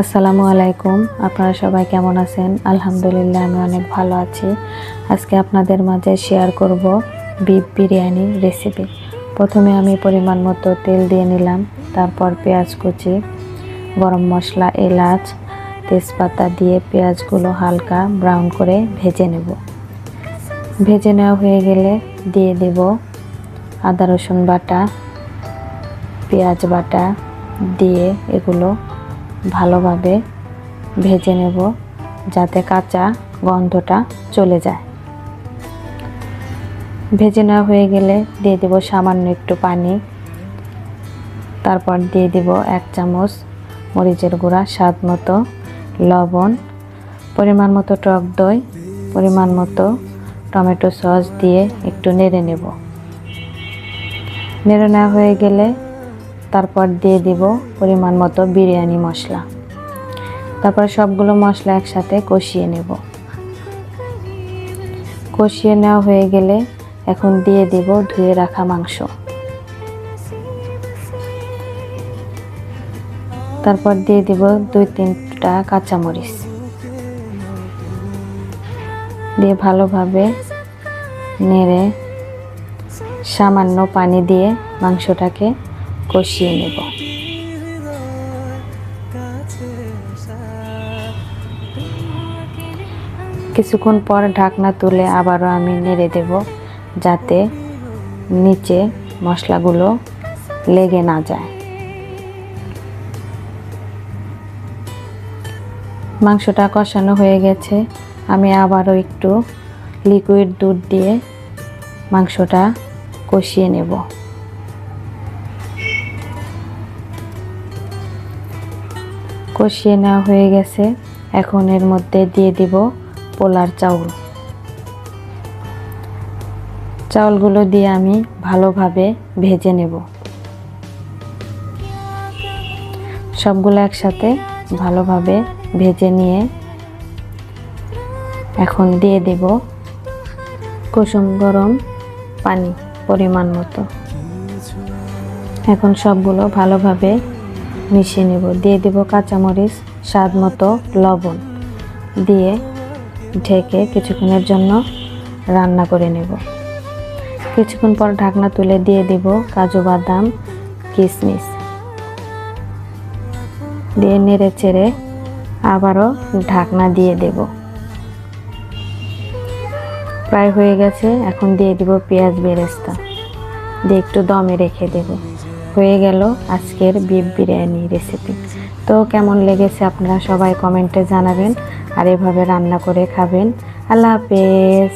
আসসালামু আলাইকুম। আপনারা সবাই কেমন আছেন? আলহামদুলিল্লাহ আমি অনেক ভালো আছি। আজকে আপনাদের মাঝে শেয়ার করব বিফ বিরিয়ানি রেসিপি। প্রথমে আমি পরিমাণ মতো তেল দিয়ে নিলাম, তারপর পেঁয়াজ কুচি, গরম মশলা, এলাচ, তেজপাতা দিয়ে পেঁয়াজগুলো হালকা ব্রাউন করে ভেজে নেব। ভেজে নেওয়া হয়ে গেলে দিয়ে দেব আদা রসুন বাটা, পেঁয়াজ বাটা দিয়ে এগুলো ভালোভাবে ভেজে নেব যাতে কাঁচা গন্ধটা চলে যায়। ভেজে নেওয়া হয়ে গেলে দিয়ে দেব সামান্য একটু পানি, তারপর দিয়ে দেব 1 চামচ মরিচের গুঁড়া, স্বাদ মতো লবণ, পরিমাণ মতো টক দই, পরিমাণ মতো টমেটো সস দিয়ে একটু নেড়ে নেব। নেড়ে নেওয়া হয়ে গেলে তারপর দিয়ে দিব পরিমাণ মতো বিরিয়ানি মশলা। তারপর সবগুলো মশলা একসাথে কষিয়ে নেব। কষিয়ে নেওয়া হয়ে গেলে এখন দিয়ে দিব ধুয়ে রাখা মাংস। তারপর দিয়ে দিব 2-3টা কাঁচামরিচ দিয়ে ভালোভাবে নেড়ে সামান্য পানি দিয়ে মাংসটাকে কষিয়ে নেব। কিছুক্ষণ পর ঢাকনা তুলে আবারও আমি নেড়ে দেব যাতে নিচে মশলাগুলো লেগে না যায়। মাংসটা কষানো হয়ে গেছে, আমি আবারও একটু লিকুইড দুধ দিয়ে মাংসটা কষিয়ে নেব। কষিয়ে নেওয়া হয়ে গেছে, এখন এর মধ্যে দিয়ে দিব পোলার চাউল। চাউলগুলো দিয়ে আমি ভালোভাবে ভেজে নেব। সবগুলো একসাথে ভালোভাবে ভেজে নিয়ে এখন দিয়ে দেব কুসুম গরম পানি পরিমাণ মতো। এখন সবগুলো ভালোভাবে মিশিয়ে নেব। দিয়ে দেব কাঁচামরিচ, স্বাদ মতো লবণ দিয়ে ঢেকে কিছুক্ষণের জন্য রান্না করে নেব। কিছুক্ষণ পর ঢাকনা তুলে দিয়ে দেব কাজু বাদাম, কিশমিশ দিয়ে নেড়ে চেড়ে আবারও ঢাকনা দিয়ে দেব। প্রায় হয়ে গেছে, এখন দিয়ে দেব পেঁয়াজ বেরেস্তা দিয়ে একটু দমে রেখে দেব। হয়ে গেল আজকের বিফ বিরিয়ানি রেসিপি। তো কেমন লেগেছে আপনারা সবাই কমেন্টে জানাবেন আর এভাবে রান্না করে খাবেন। আল্লাহ হাফেজ।